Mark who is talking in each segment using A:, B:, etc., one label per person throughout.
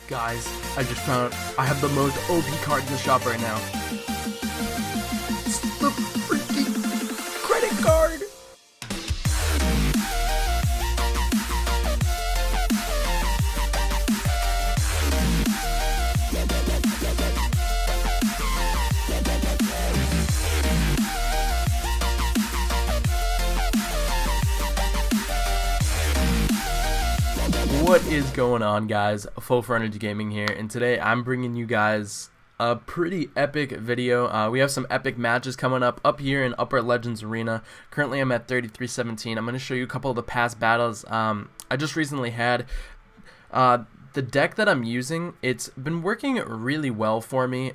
A: Guys, I just found I have the most OP card in the shop right now. It's the freaking credit card! What is going on, guys? Full Frontage Gaming here, and today I'm bringing you guys a pretty epic video. We have some epic matches coming up here in Upper Legends Arena. Currently I'm at 33-17. I'm going to show you a couple of the past battles I just recently had. The deck that I'm using, it's been working really well for me.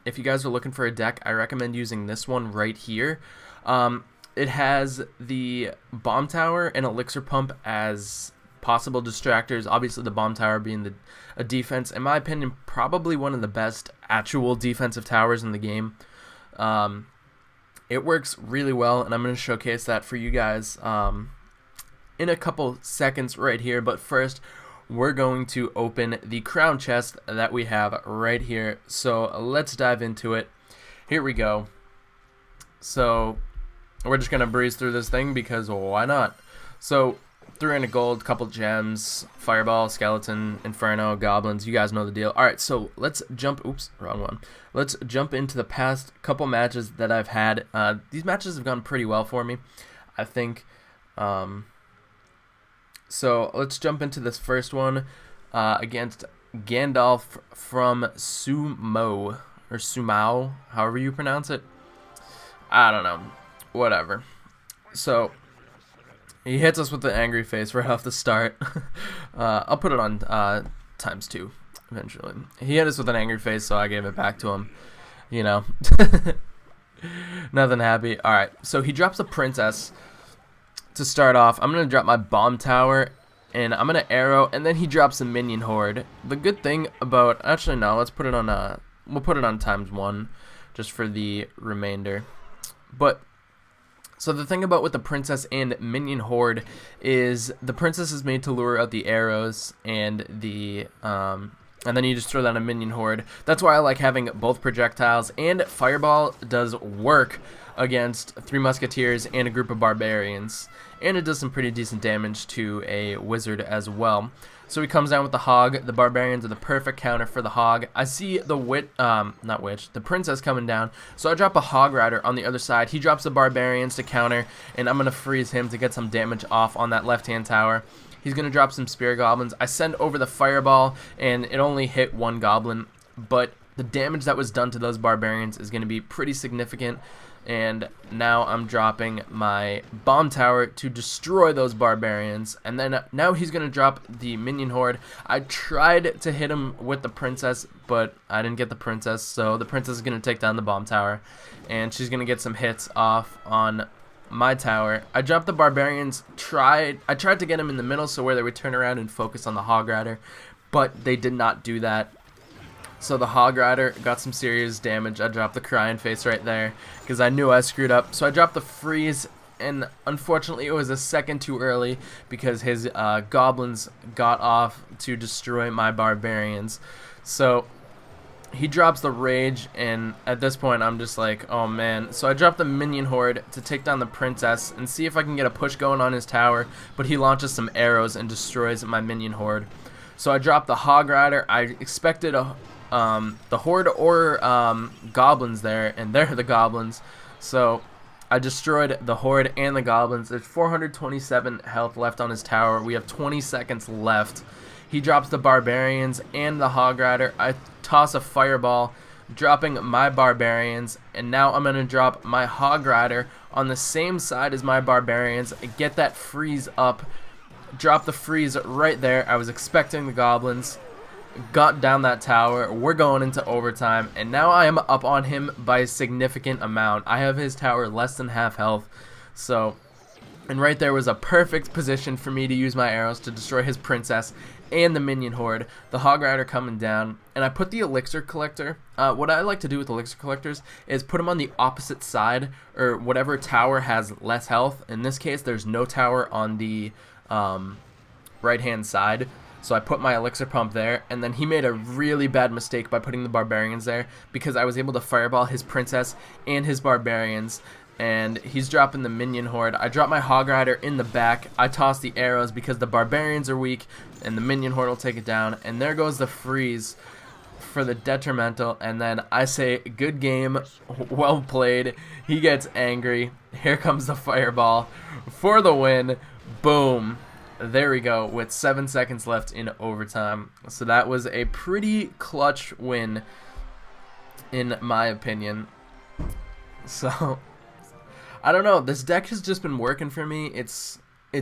A: If you guys are looking for a deck, I recommend using this one right here. It has the Bomb Tower and Elixir Pump as possible distractors. Obviously the Bomb Tower being a defense, in my opinion, probably one of the best actual defensive towers in the game. It works really well, and I'm going to showcase that for you guys in a couple seconds right here. But first, we're going to open the crown chest that we have right here. So let's dive into it. Here we go. So we're just going to breeze through this thing because why not? So 300 gold, couple gems, fireball, skeleton, inferno, goblins, you guys know the deal. Alright, so let's jump, oops, wrong one. Let's jump into the past couple matches that I've had. These matches have gone pretty well for me, I think. So let's jump into this first one against Gandalf from Sumo, or Sumao, however you pronounce it. I don't know, whatever. So he hits us with the angry face right off the start. I'll put it on ×2 eventually. He hit us with an angry face, so I gave it back to him. You know, nothing happy. All right, so he drops a princess to start off. I'm gonna drop my bomb tower, and I'm gonna arrow, and then he drops a minion horde. The good thing about, actually no, let's put it on we'll put it on ×1 just for the remainder. But so the thing about with the princess and minion horde is the princess is made to lure out the arrows and then you just throw down a minion horde. That's why I like having both projectiles, and fireball does work against 3 musketeers and a group of barbarians, and it does some pretty decent damage to a wizard as well. So he comes down with the hog. The barbarians are the perfect counter for the hog. I see the the princess coming down, so I drop a hog rider on the other side. He drops the barbarians to counter, and I'm gonna freeze him to get some damage off on that left-hand tower. He's gonna drop some spear goblins. I send over the fireball, and it only hit 1 goblin, but the damage that was done to those barbarians is gonna be pretty significant. And now I'm dropping my bomb tower to destroy those barbarians, and then now he's gonna drop the minion horde. I tried to hit him with the princess, but I didn't get the princess, so the princess is gonna take down the bomb tower, and she's gonna get some hits off on my tower. I dropped the barbarians. I tried to get him in the middle, so where they would turn around and focus on the hog rider, but they did not do that. So the hog rider got some serious damage. I dropped the crying face right there because I knew I screwed up. So I dropped the freeze, and unfortunately it was a second too early because his goblins got off to destroy my barbarians. So he drops the rage, and at this point I'm just like, oh man. So I dropped the minion horde to take down the princess and see if I can get a push going on his tower, but he launches some arrows and destroys my minion horde. So I dropped the hog rider. I expected the horde or goblins there, and they're the goblins. So I destroyed the horde and the goblins. There's 427 health left on his tower. We have 20 seconds left. He drops the barbarians and the hog rider. I toss a fireball, dropping my barbarians, and now I'm gonna drop my hog rider on the same side as my barbarians, get that freeze up, drop the freeze right there. I was expecting the goblins, got down that tower. We're going into overtime, and now I am up on him by a significant amount. I have his tower less than half health, so, and right there was a perfect position for me to use my arrows to destroy his princess and the minion horde. The hog rider coming down, and I put the elixir collector. What I like to do with elixir collectors is put them on the opposite side, or whatever tower has less health. In this case, there's no tower on the right hand side, So I put my elixir pump there, and then he made a really bad mistake by putting the barbarians there because I was able to fireball his princess and his barbarians, and he's dropping the minion horde. I drop my hog rider in the back. I toss the arrows because the barbarians are weak, and the minion horde will take it down, and there goes the freeze for the detrimental, and then I say, good game, well played. He gets angry. Here comes the fireball for the win. Boom. There we go, with 7 seconds left in overtime. So that was a pretty clutch win, in my opinion. So, I don't know. This deck has just been working for me. It's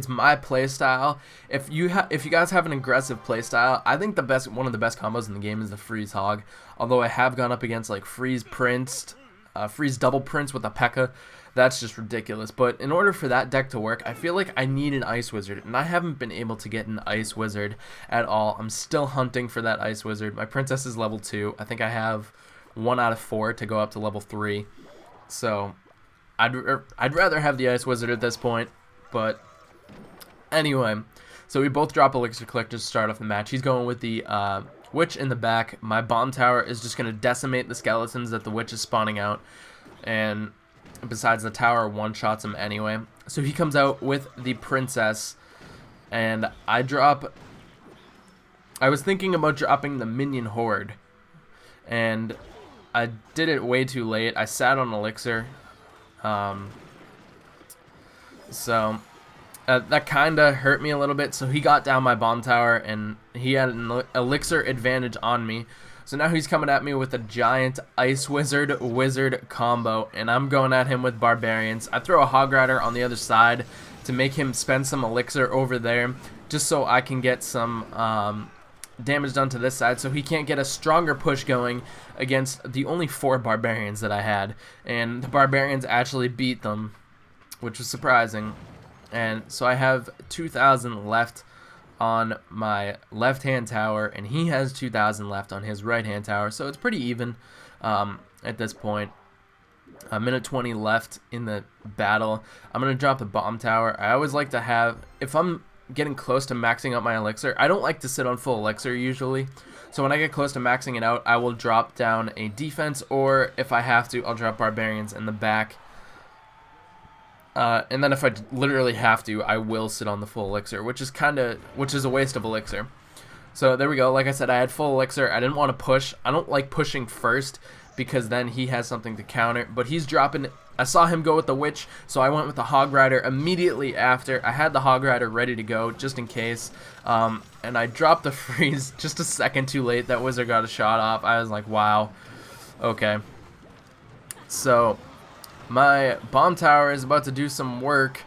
A: my playstyle. If you guys have an aggressive playstyle, I think one of the best combos in the game is the freeze hog. Although I have gone up against like freeze double prince with a P.E.K.K.A. That's just ridiculous. But in order for that deck to work, I feel like I need an Ice Wizard, and I haven't been able to get an Ice Wizard at all. I'm still hunting for that Ice Wizard. My princess is level 2. I think I have 1 out of 4 to go up to level 3. So I'd rather have the Ice Wizard at this point. But anyway, so we both drop Elixir Collectors to start off the match. He's going with the Witch in the back. My bomb tower is just going to decimate the skeletons that the Witch is spawning out. And besides, the tower one-shots him anyway. So he comes out with the princess, and I was thinking about dropping the minion horde, and I did it way too late. I sat on elixir, so that kind of hurt me a little bit. So he got down my bomb tower, and he had an elixir advantage on me. So now he's coming at me with a giant Ice Wizard combo, and I'm going at him with barbarians. I throw a hog rider on the other side to make him spend some elixir over there, just so I can get some damage done to this side, so he can't get a stronger push going against the only 4 barbarians that I had. And the barbarians actually beat them, which was surprising. And so I have 2,000 left on my left-hand tower, and he has 2,000 left on his right-hand tower, so it's pretty even at this point. A minute 20 left in the battle. I'm going to drop the bomb tower. I always like to have, if I'm getting close to maxing out my elixir, I don't like to sit on full elixir usually, so when I get close to maxing it out, I will drop down a defense, or if I have to, I'll drop barbarians in the back. And then if I literally have to, I will sit on the full elixir, which is a waste of elixir. So there we go. Like I said, I had full elixir. I didn't want to push. I don't like pushing first because then he has something to counter. But he's dropping. I saw him go with the witch, so I went with the hog rider immediately after. I had the hog rider ready to go just in case. And I dropped the freeze just a second too late. That wizard got a shot off. I was like, wow. Okay. So my bomb tower is about to do some work,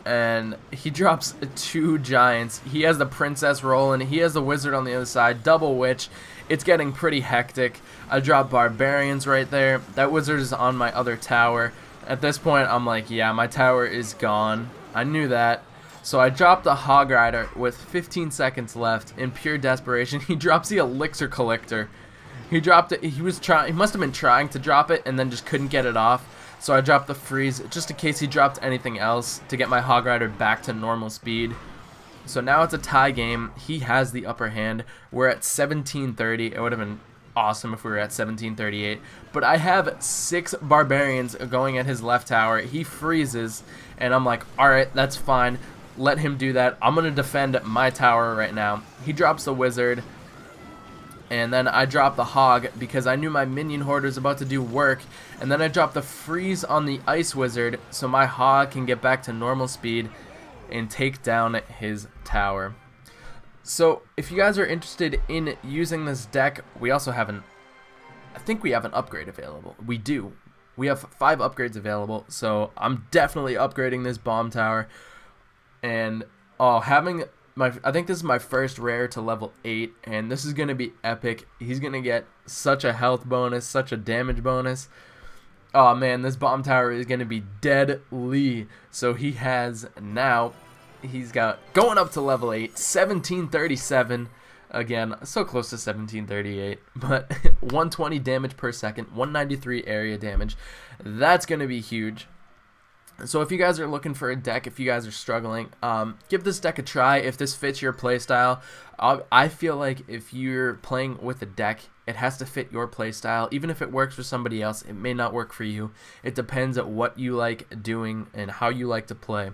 A: and he drops 2 giants. He has the princess rolling. He has the wizard on the other side. Double witch. It's getting pretty hectic. I drop barbarians right there. That wizard is on my other tower. At this point, I'm like, yeah, my tower is gone. I knew that. So I dropped the hog rider with 15 seconds left. In pure desperation, he drops the elixir collector. He dropped it. He must have been trying to drop it and then just couldn't get it off. So I dropped the freeze just in case he dropped anything else to get my hog rider back to normal speed. So now it's a tie game. He has the upper hand. We're at 1730. It would have been awesome if we were at 1738. But I have 6 barbarians going at his left tower. He freezes, and I'm like, alright, that's fine. Let him do that. I'm going to defend my tower right now. He drops the wizard. And then I dropped the hog because I knew my minion horde was about to do work. And then I dropped the freeze on the ice wizard so my hog can get back to normal speed and take down his tower. So if you guys are interested in using this deck, we also have I think we have an upgrade available. We do. We have 5 upgrades available. So I'm definitely upgrading this bomb tower. And I think this is my first rare to level 8, and this is going to be epic. He's going to get such a health bonus, such a damage bonus. Oh man, this bomb tower is going to be deadly. So he's got, going up to level 8, 1737. Again, so close to 1738, but 120 damage per second, 193 area damage. That's going to be huge. So if you guys are looking for a deck, if you guys are struggling, give this deck a try. If this fits your playstyle, I feel like if you're playing with a deck, it has to fit your playstyle. Even if it works for somebody else, it may not work for you. It depends on what you like doing and how you like to play.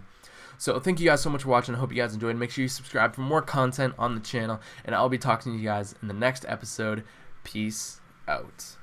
A: So thank you guys so much for watching. I hope you guys enjoyed. Make sure you subscribe for more content on the channel, and I'll be talking to you guys in the next episode. Peace out.